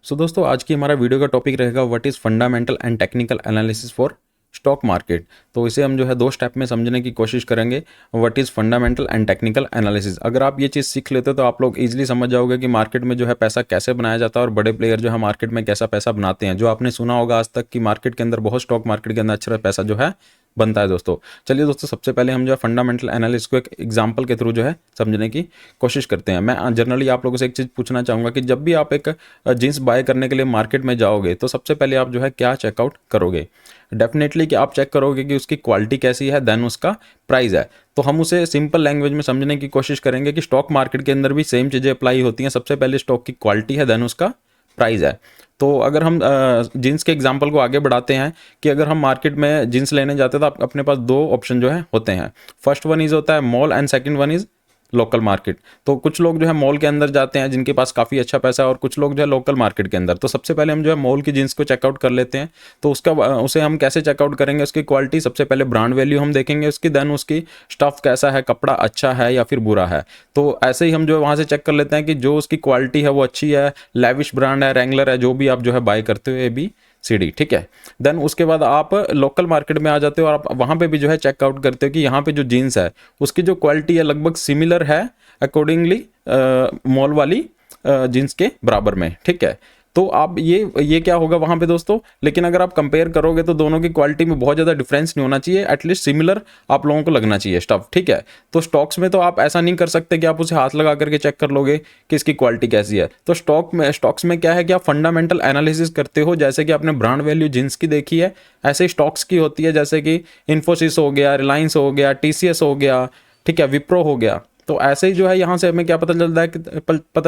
दोस्तों आज की हमारा वीडियो का टॉपिक रहेगा what is fundamental and technical analysis for stock market. तो इसे हम जो है दो स्टेप में समझने की कोशिश करेंगे। What is fundamental and technical analysis, अगर आप ये चीज़ सीख लेते हो तो आप लोग इजीली समझ जाओगे कि मार्केट में जो है पैसा कैसे बनाया जाता है और बड़े प्लेयर जो है मार्केट में कैसा पैसा बनाते हैं। जो आपने सुना होगा आज तक कि मार्केट के अंदर बहुत स्टॉक मार्केट के अंदर अच्छा पैसा जो है बनता है। दोस्तों चलिए दोस्तों, सबसे पहले हम जो है फंडामेंटल एनालिसिस को एक एग्जांपल के थ्रू जो है समझने की कोशिश करते हैं। मैं जनरली आप लोगों से एक चीज़ पूछना चाहूँगा कि जब भी आप एक जींस बाय करने के लिए मार्केट में जाओगे तो सबसे पहले आप जो है क्या चेकआउट करोगे? डेफिनेटली कि आप चेक करोगे कि उसकी क्वालिटी कैसी है, देन उसका प्राइस है। तो हम उसे सिंपल लैंग्वेज में समझने की कोशिश करेंगे कि स्टॉक मार्केट के अंदर भी सेम चीज़ें अप्लाई होती हैं। सबसे पहले स्टॉक की क्वालिटी है, देन उसका प्राइस है। तो अगर हम जीन्स के एग्जांपल को आगे बढ़ाते हैं कि अगर हम मार्केट में जीन्स लेने जाते हैं तो अपने पास दो ऑप्शन जो है होते हैं। फर्स्ट वन इज होता है mall and second one is local market. तो कुछ लोग जो है मॉल के अंदर जाते हैं जिनके पास काफ़ी अच्छा पैसा है, और कुछ लोग जो है लोकल मार्केट के अंदर। तो सबसे पहले हम जो है मॉल की जीन्स को चेकआउट कर लेते हैं। तो उसे हम कैसे चेकआउट करेंगे? उसकी क्वालिटी, सबसे पहले ब्रांड वैल्यू हम देखेंगे उसकी, देन उसकी स्टफ कैसा है, कपड़ा अच्छा है या फिर बुरा है। तो ऐसे ही हम जो है वहाँ से चेक कर लेते हैं कि जो उसकी क्वालिटी है वो अच्छी है, लेविश ब्रांड है, रेंगलर है, जो भी आप जो है बाय करते हो ABCD, ठीक है। देन उसके बाद आप लोकल मार्केट में आ जाते हो और आप वहाँ पे भी जो है चेकआउट करते हो कि यहाँ पे जो जीन्स है उसकी जो क्वालिटी है लगभग सिमिलर है अकॉर्डिंगली मॉल वाली जीन्स के बराबर में, ठीक है। तो आप ये क्या होगा वहाँ पे दोस्तों, लेकिन अगर आप कंपेयर करोगे तो दोनों की क्वालिटी में बहुत ज़्यादा डिफरेंस नहीं होना चाहिए, एटलीस्ट सिमिलर आप लोगों को लगना चाहिए स्टफ, ठीक है। तो स्टॉक्स में तो आप ऐसा नहीं कर सकते कि आप उसे हाथ लगा करके चेक कर लोगे कि इसकी क्वालिटी कैसी है। तो स्टॉक्स में क्या है कि आप फंडामेंटल एनालिसिस करते हो। जैसे कि आपने ब्रांड वैल्यू जींस की देखी है, ऐसे ही स्टॉक्स की होती है, जैसे कि इन्फोसिस हो गया, रिलायंस हो गया, TCS हो गया, ठीक है, विप्रो हो गया। तो ऐसे ही जो है यहाँ से हमें क्या पता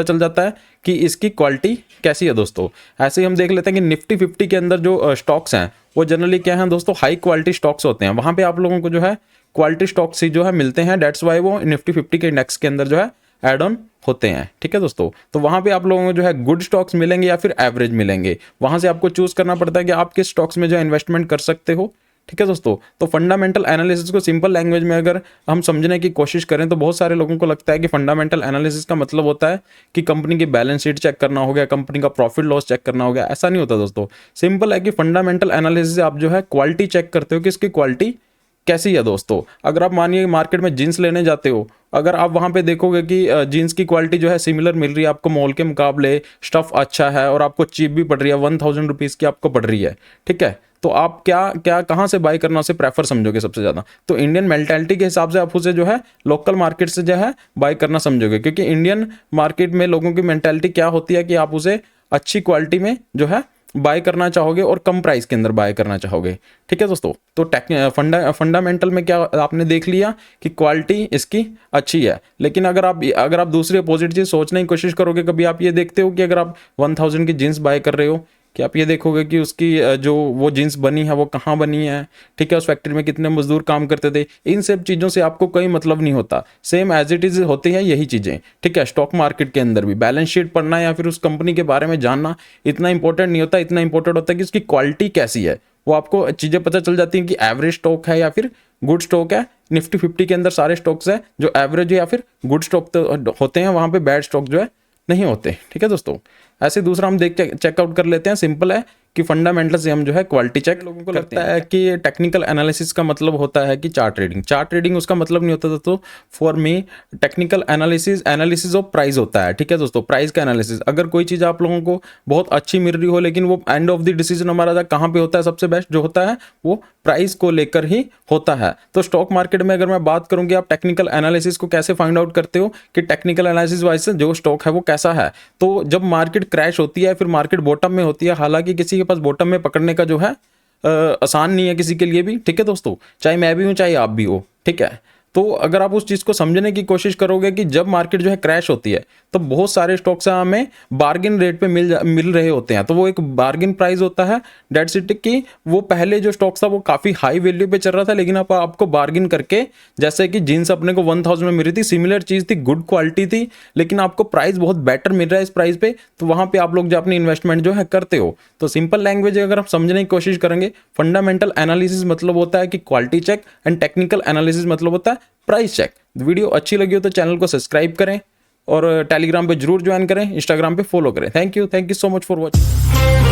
चल जाता है कि इसकी क्वालिटी कैसी है दोस्तों। ऐसे ही हम देख लेते हैं कि निफ्टी 50 के अंदर जो स्टॉक्स हैं वो जनरली क्या हैं दोस्तों, हाई क्वालिटी स्टॉक्स होते हैं। वहाँ पे आप लोगों को जो है क्वालिटी स्टॉक्स ही जो है मिलते हैं, डेट्स वाई वो निफ्टी 50 के इंडेक्स के अंदर जो है एड ऑन होते हैं, ठीक है दोस्तों। तो वहाँ पे आप लोगों को जो है गुड स्टॉक्स मिलेंगे या फिर एवरेज मिलेंगे। वहाँ से आपको चूज करना पड़ता है कि आप किस स्टॉक्स में जो है इन्वेस्टमेंट कर सकते हो, ठीक है दोस्तों। तो फंडामेंटल एनालिसिस को सिंपल लैंग्वेज में अगर हम समझने की कोशिश करें तो बहुत सारे लोगों को लगता है कि फंडामेंटल एनालिसिस का मतलब होता है कि कंपनी की बैलेंस शीट चेक करना हो गया, कंपनी का प्रॉफिट लॉस चेक करना हो गया। ऐसा नहीं होता दोस्तों। सिंपल है कि फंडामेंटल एनालिसिस आप जो है क्वालिटी चेक करते हो कि इसकी क्वालिटी कैसी है दोस्तों। अगर आप मानिए मार्केट में जीन्स लेने जाते हो, अगर आप वहां पे देखोगे कि जीन्स की क्वालिटी जो है सिमिलर मिल रही है आपको मॉल के मुकाबले, स्टफ अच्छा है और आपको चीप भी पड़ रही है, 1000 रुपीज़ की आपको पड़ रही है, ठीक है। तो आप क्या क्या कहाँ से बाय करना उसे प्रेफर समझोगे सबसे ज़्यादा? तो इंडियन मेंटालिटी के हिसाब से आप उसे जो है लोकल मार्केट से जो है बाय करना समझोगे, क्योंकि इंडियन मार्केट में लोगों की मेंटालिटी क्या होती है कि आप उसे अच्छी क्वालिटी में जो है बाय करना चाहोगे और कम प्राइस के अंदर बाय करना चाहोगे, ठीक है दोस्तों। तो फंडामेंटल में क्या आपने देख लिया कि क्वालिटी इसकी अच्छी है। लेकिन अगर आप दूसरी अपोजिट चीज़ सोचने की कोशिश करोगे, कभी आप ये देखते हो कि अगर आप 1000 की जीन्स बाय कर रहे हो कि आप ये देखोगे कि उसकी जो वो जीन्स बनी है वो कहाँ बनी है, ठीक है, उस फैक्ट्री में कितने मजदूर काम करते थे। इन सब चीज़ों से आपको कोई मतलब नहीं होता। सेम एज इट इज़ होती है यही चीज़ें, ठीक है। स्टॉक मार्केट के अंदर भी बैलेंस शीट पढ़ना या फिर उस कंपनी के बारे में जानना इतना इंपॉर्टेंट नहीं होता। इतना इंपॉर्टेंट होता है कि उसकी क्वालिटी कैसी है। वो आपको चीज़ें पता चल जाती हैं कि एवरेज स्टॉक है या फिर गुड स्टॉक है। निफ्टी 50 के अंदर सारे स्टॉक्स हैं जो एवरेज या फिर गुड स्टॉक तो होते हैं, वहाँ पे बैड स्टॉक जो है नहीं होते, ठीक है दोस्तों। ऐसे दूसरा हम चेकआउट कर लेते हैं। सिंपल है कि फंडामेंटल से हम जो है क्वालिटी चेक लोगों को लगता है कि टेक्निकल एनालिसिस का मतलब होता है कि चार्ट ट्रेडिंग उसका मतलब नहीं होता दोस्तों। For me technical analysis of price होता है, ठीक है दोस्तों। प्राइस का एनालिसिस, अगर कोई चीज़ आप लोगों को बहुत अच्छी मिल रही हो लेकिन वो एंड ऑफ द डिसीजन हमारा कहाँ पे होता है, सबसे बेस्ट जो होता है वो प्राइस को लेकर ही होता है। तो स्टॉक मार्केट में अगर मैं बात करूँ कि आप टेक्निकल एनालिसिस को कैसे फाइंड आउट करते हो कि टेक्निकल एनालिसिस वाइज से जो स्टॉक है वो कैसा है, तो जब मार्केट क्रैश होती है, फिर मार्केट बॉटम में होती है, हालांकि किसी के पास बॉटम में पकड़ने का जो है आसान नहीं है किसी के लिए भी, ठीक है दोस्तों। चाहे मैं भी हूँ चाहे आप भी हो, ठीक है। तो अगर आप उस चीज़ को समझने की कोशिश करोगे कि जब मार्केट जो है क्रैश होती है तो बहुत सारे स्टॉक्स हमें बार्गिन रेट पे मिल रहे होते हैं। तो वो एक बार्गिन प्राइस होता है, डेट्स इट कि वो पहले जो स्टॉक्स था वो काफ़ी हाई वैल्यू पे चल रहा था, लेकिन अब आपको बार्गिन करके, जैसे कि जीन्स अपने को 1000 में मिल रही थी, सिमिलर चीज़ थी, गुड क्वालिटी थी, लेकिन आपको प्राइस बहुत बेटर मिल रहा है इस प्राइस पे, तो वहाँ पे आप लोग जो अपनी इन्वेस्टमेंट जो है करते हो। तो सिंपल लैंग्वेज अगर हम समझने की कोशिश करेंगे, फंडामेंटल एनालिसिस मतलब होता है कि quality check, and technical analysis मतलब होता है प्राइस चेक। वीडियो अच्छी लगी हो तो चैनल को सब्सक्राइब करें और टेलीग्राम पे जरूर ज्वाइन करें, इंस्टाग्राम पे फॉलो करें। Thank you so much for watching.